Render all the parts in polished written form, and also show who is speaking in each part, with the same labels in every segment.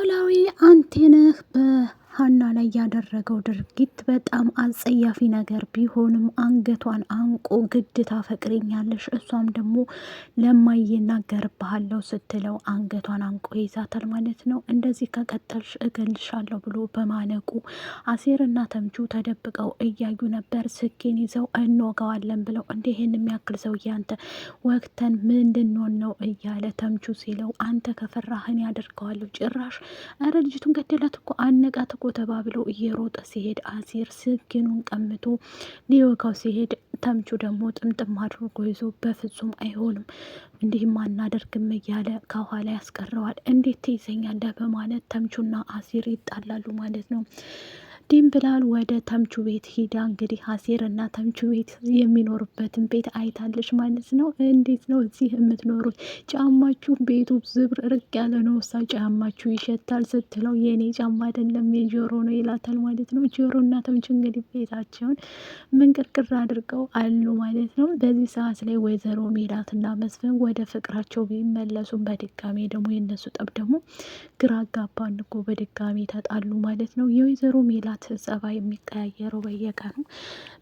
Speaker 1: ኖላዊ አንቴነህ በሀና ላይ ያደረገው ድርጊት በጣም አጸያፊ ነገር ቢሆንም አንገቷን አንቆ ግድ ታፈቅሪኛለሽ፣ እሷም ደግሞ ለማይናገርብሃለሁ ስትለው አንገቷን አንቆ ይዛታል ማለት ነው። እንደዚህ ከቀጠልሽ እገልሻለሁ ብሎ በማነቁ አሴርና ተምቹ ተደብቀው እያዩ ነበር። ስኪን ይዘው እንወጋዋለን ብለው እንደ ይሄን የሚያክል ሰውዬ አንተ ወቅተን ምንድንሆን ነው እያለ ተምቹ ሲለው አንተ ከፈራህን ያደርገዋለሁ ጭራሽ አረ ልጅቱን ገደላት እኮ አነቃት እኮ ተባብለው እየሮጠ ሲሄድ አሲር ስኪኑን ቀምቶ ሊወጋው ሲሄድ ተምቹ ደግሞ ጥምጥም አድርጎ ይዞ በፍጹም አይሆንም እንዲህም አናደርግም እያለ ከኋላ ያስቀረዋል። እንዴት ትይዘኛለህ በማለት ተምቹና አሲር ይጣላሉ ማለት ነው። ዲምብላል ወደ ተምቹ ቤት ሂዳ እንግዲህ አሴር እና ተምቹ ቤት የሚኖሩበትን ቤት አይታለች ማለት ነው። እንዴት ነው እዚህ የምትኖሩት? ጫማችሁ ቤቱ ዝብርቅርቅ ያለ ነው፣ እሳ ጫማችሁ ይሸታል ስትለው የኔ ጫማ አይደለም የጆሮ ነው ይላታል ማለት ነው። ጆሮ እና ተምቹ እንግዲህ ቤታቸውን ምንቅርቅር አድርገው አሉ ማለት ነው። በዚህ ሰዓት ላይ ወይዘሮ ሜላትና መስፍን ወደ ፍቅራቸው ቢመለሱም በድጋሚ ደግሞ የነሱ ጠብ ደግሞ ግራ አጋባን እኮ በድጋሚ ተጣሉ ማለት ነው። የወይዘሮ ሜላት ጸባይ የሚቀያየረው በየቀኑ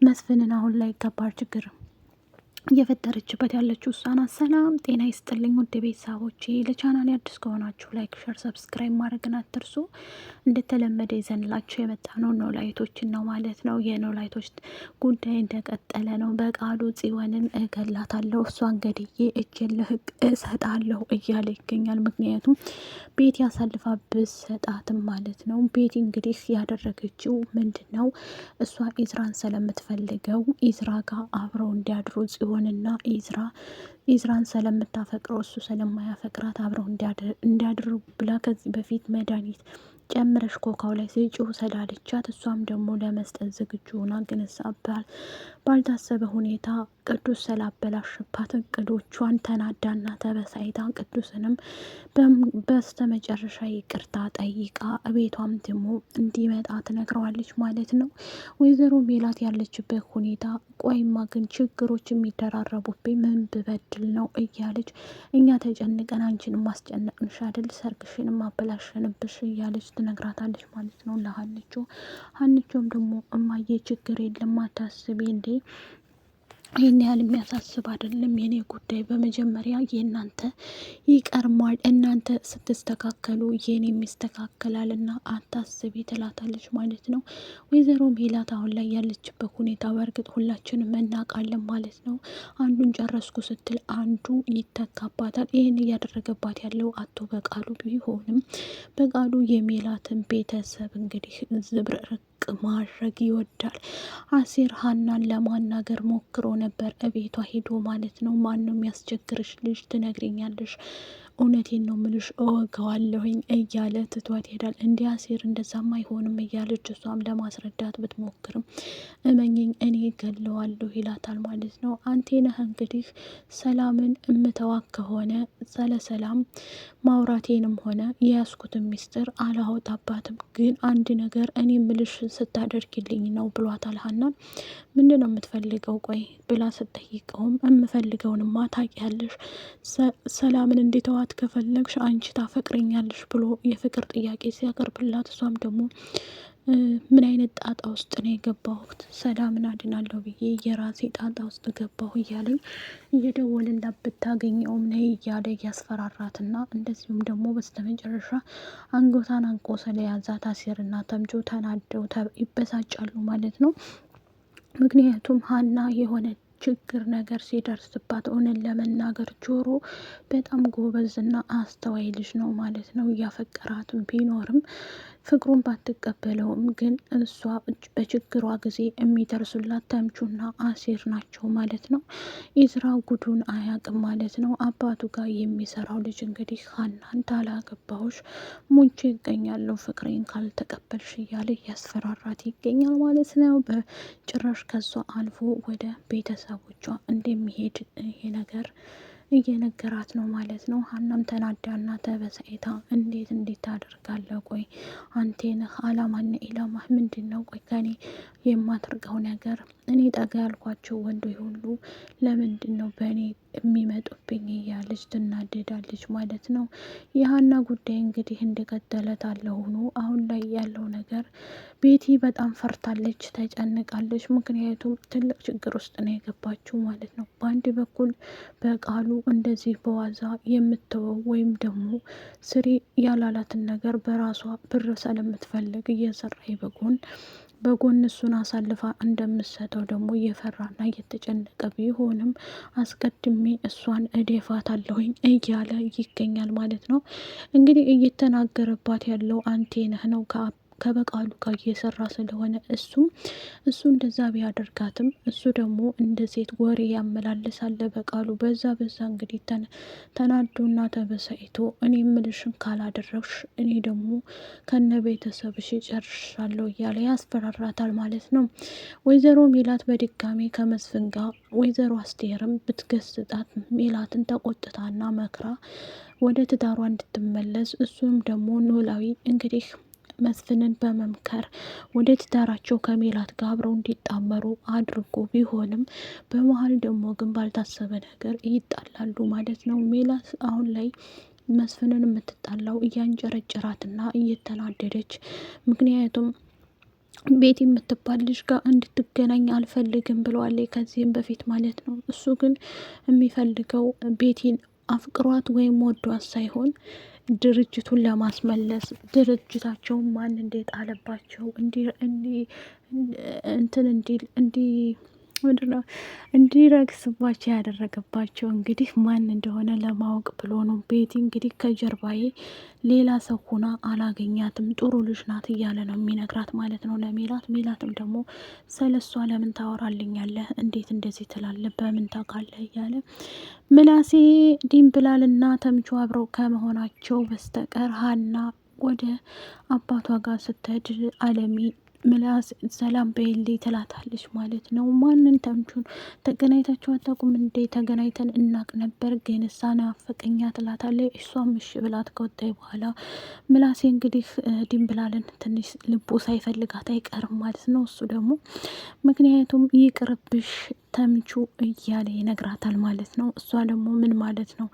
Speaker 1: መስፍንን አሁን ላይ ከባድ ችግር እየፈጠረችበት ያለችው እሷ ናት። ሰላም ጤና ይስጥልኝ ውድ ቤተሰቦቼ፣ ለቻናሌ አዲስ ከሆናችሁ ላይክ፣ ሸር፣ ሰብስክራይብ ማድረግን አትርሱ። እንደተለመደ ይዘንላችሁ የመጣ ነው ኖላዊቶችን ነው ማለት ነው። የኖላዊቶች ጉዳይ እንደቀጠለ ነው። በቃሉ ጽዮንን እገላታለሁ፣ እሷን ገድዬ እጄን ለህግ እሰጣለሁ እያለ ይገኛል። ምክንያቱም ቤቲ ያሳልፋ ብሰጣትም ማለት ነው። ቤቲ እንግዲህ ያደረገችው ምንድን ነው? እሷ ኢዝራን ስለምትፈልገው ኢዝራ ጋር አብረው እንዲያድሩ ጽዮንና ኢዝራን ስለምታፈቅረው እሱ ስለማያፈቅራት አብረው እንዲያድሩ ብላ ከዚህ በፊት መድኃኒት ጨምረሽ ኮካው ላይ ስጪው ስላለቻት እሷም ደግሞ ለመስጠት ዝግጁ ሆና ግን ባልታሰበ ሁኔታ ቅዱስ ስላበላሽባት እቅዶቿን ተናዳና ተበሳይታ ቅዱስንም በስተመጨረሻ ይቅርታ ጠይቃ ቤቷም ደግሞ እንዲመጣ ትነግረዋለች ማለት ነው። ወይዘሮ ሜላት ያለችበት ሁኔታ ቆይማ ግን ችግሮች የሚደራረቡብኝ ምን ብበድል ነው እያለች እኛ ተጨንቀን አንቺንም ማስጨነቅንሽ አይደል ሰርግሽንም አበላሸንብሽ እያለች ትነግራታለች ማለት ነው ለሀንቾ። ሀንቾም ደግሞ እማዬ ችግር የለም አታስቢ እንዴ ይህን ያህል የሚያሳስብ አይደለም የኔ ጉዳይ፣ በመጀመሪያ የእናንተ ይቀርማል፣ እናንተ ስትስተካከሉ የኔም ይስተካከላል እና አታስቢ ትላታለች ማለት ነው። ወይዘሮ ሜላት አሁን ላይ ያለችበት ሁኔታ በእርግጥ ሁላችንም እናውቃለን ማለት ነው። አንዱን ጨረስኩ ስትል አንዱ ይተካባታል። ይህን እያደረገባት ያለው አቶ በቃሉ ቢሆንም በቃሉ የሜላትን ቤተሰብ እንግዲህ ዝብርርቅ ማድረግ ይወዳል። አሴር ሀናን ለማናገር ሞክሮ ነበር እቤቷ ሄዶ ማለት ነው። ማን ነው የሚያስቸግርሽ ልጅ ትነግሪኛለሽ? እውነቴን ነው ምልሽ እወገዋለሁኝ እያለ ትቷት ይሄዳል። እንዲህ አሴር እንደዛም አይሆንም እያለች እሷም ለማስረዳት ብትሞክርም እመኝኝ እኔ ገለዋለሁ ይላታል ማለት ነው። አንቴ ነህ እንግዲህ ሰላምን እምተዋት ከሆነ ስለ ሰላም ማውራቴንም ሆነ የያዝኩትን ሚስጥር አላወጣባትም፣ ግን አንድ ነገር እኔ ምልሽ ስታደርግልኝ ነው ብሏታል። ሀናን ምንድን ነው የምትፈልገው ቆይ ብላ ስትጠይቀውም የምፈልገውንማ ታውቂያለሽ፣ ሰላምን እንዲተዋት ከፈለግሽ አንቺ ታፈቅረኛለሽ ብሎ የፍቅር ጥያቄ ሲያቀርብላት እሷም ደግሞ ምን አይነት ጣጣ ውስጥ ነው የገባሁት? ሰላምን አድናለሁ ብዬ የራሴ ጣጣ ውስጥ ገባሁ እያለኝ እየደወልላት ብታገኘውም ነይ እያለ እያስፈራራትና እንደዚሁም ደግሞ በስተመጨረሻ አንገቷን አንቆ ስለያዛት አሴርና ተምቹ ተናደው ይበሳጫሉ ማለት ነው። ምክንያቱም ሀና የሆነ ችግር ነገር ሲደርስባት እውነት ለመናገር ጆሮ በጣም ጎበዝና አስተዋይ ልጅ ነው ማለት ነው። እያፈቀራትም ቢኖርም ፍቅሩን ባትቀበለውም ግን እሷ በችግሯ ጊዜ የሚደርሱላት ተምቹና አሴር ናቸው ማለት ነው። ኢዝራ ጉዱን አያውቅም ማለት ነው። አባቱ ጋር የሚሰራው ልጅ እንግዲህ ሀናን ታላገባሁሽ ሙቼ ይገኛለሁ ፍቅሬን ካልተቀበልሽ እያለ እያስፈራራት ይገኛል ማለት ነው። በጭራሽ ከሷ አልፎ ወደ ቤተሰቦቿ እንደሚሄድ ይሄ ነገር እየነገራት ነው ማለት ነው። ሀናም ተናዳና ተበሳይታ እንዴት ታደርጋለህ? ቆይ አንቴ ነህ አላማና ኢላማህ ምንድን ነው? ቆይ ከኔ የማትርቀው ነገር እኔ ጠጋ ያልኳቸው ወንዶች ሁሉ ለምንድን ነው በእኔ የሚመጡብኝ እያለች ትናደዳለች ማለት ነው። የሀና ጉዳይ እንግዲህ እንደቀጠለት አለ ሆኖ አሁን ላይ ያለው ነገር ቤቲ በጣም ፈርታለች፣ ተጨንቃለች። ምክንያቱም ትልቅ ችግር ውስጥ ነው የገባችው ማለት ነው። በአንድ በኩል በቃሉ እንደዚህ በዋዛ የምትወው ወይም ደግሞ ስሪ ያላላትን ነገር በራሷ ብር ስለምትፈልግ እየሰራይ በጎን እሱን አሳልፋ እንደምትሰጠው ደግሞ እየፈራና እየተጨነቀ ቢሆንም አስቀድሜ እሷን እደፋታለሁኝ እያለ ይገኛል ማለት ነው። እንግዲህ እየተናገረባት ያለው አንቴ ነህ ነው ከበቃሉ ጋር እየሰራ ስለሆነ እሱ እንደዛ ቢያደርጋትም እሱ ደግሞ እንደ ሴት ወሬ ያመላልሳል በቃሉ በዛ እንግዲህ ተናዶና ተበሳይቶ እኔ ምልሽን ካላደረግሽ እኔ ደግሞ ከነ ቤተሰብሽ ጨርሻለሁ እያለ ያስፈራራታል ማለት ነው። ወይዘሮ ሜላት በድጋሚ ከመስፍን ጋር ወይዘሮ አስቴርም ብትገስጣት ሜላትን ተቆጥታና መክራ ወደ ትዳሯ እንድትመለስ እሱም ደግሞ ኖላዊ እንግዲህ መስፍንን በመምከር ወደ ትዳራቸው ከሜላት ጋር አብረው እንዲጣመሩ አድርጎ ቢሆንም በመሀል ደግሞ ግን ባልታሰበ ነገር ይጣላሉ ማለት ነው። ሜላት አሁን ላይ መስፍንን የምትጣላው እያንጨረጨራትና እየተናደደች ምክንያቱም ቤቲ የምትባል ልጅ ጋር እንድትገናኝ አልፈልግም ብለዋል ከዚህም በፊት ማለት ነው። እሱ ግን የሚፈልገው ቤቲን አፍቅሯት ወይም ወዷት ሳይሆን ድርጅቱን ለማስመለስ ድርጅታቸውን ማን እንዴት አለባቸው እንትን እንዲረግስባቸው ያደረገባቸው እንግዲህ ማን እንደሆነ ለማወቅ ብሎ ነው። ቤቲ እንግዲህ ከጀርባዬ ሌላ ሰው ሆና አላገኛትም፣ ጥሩ ልጅ ናት እያለ ነው የሚነግራት ማለት ነው ለሜላት። ሜላትም ደግሞ ስለሷ ለምን ታወራልኛለህ? እንዴት እንደዚህ ትላለህ? በምን ታውቃለህ? እያለ ምላሴ ዲምብላልና ተምቹ አብረው ከመሆናቸው በስተቀር ሀና ወደ አባቷ ጋር ስትሄድ አለሚ ምላስ ሰላም በይልኝ ትላታለች ማለት ነው። ማንን? ተምቹን። ተገናኝታችሁ አታውቁም እንዴ? ተገናኝተን እናቅ ነበር ግን እሳ ናፈቀኛ ትላታለች። እሷም እሺ ብላት ከወጣች በኋላ ምላሴ እንግዲህ ድንብላልን ትንሽ ልቡ ሳይፈልጋት አይቀርም ማለት ነው። እሱ ደግሞ ምክንያቱም ይቅርብሽ ተምቹ እያለ ይነግራታል ማለት ነው። እሷ ደግሞ ምን ማለት ነው?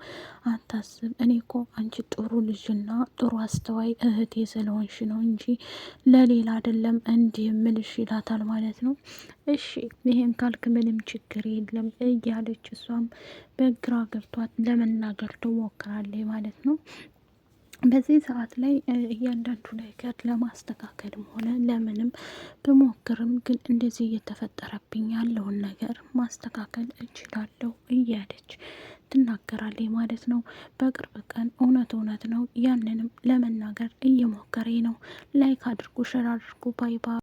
Speaker 1: አታስብ፣ እኔ እኮ አንቺ ጥሩ ልጅና ጥሩ አስተዋይ እህቴ ስለሆንሽ ነው እንጂ ለሌላ አይደለም እንዲህ ምልሽ ይላታል ማለት ነው። እሺ ይሄን ካልክ ምንም ችግር የለም እያለች እሷም በግራ ገብቷት ለመናገር ትሞክራለች ማለት ነው። በዚህ ሰዓት ላይ እያንዳንዱ ነገር ለማስተካከልም ሆነ ለምንም ብሞክርም ግን እንደዚህ እየተፈጠረብኝ ያለውን ነገር ማስተካከል እችላለሁ እያለች ትናገራለች ማለት ነው። በቅርብ ቀን እውነት ነው ያንንም ለመናገር እየሞከረ ነው። ላይክ አድርጉ፣ ሸር አድርጉ። ባይ ባይ።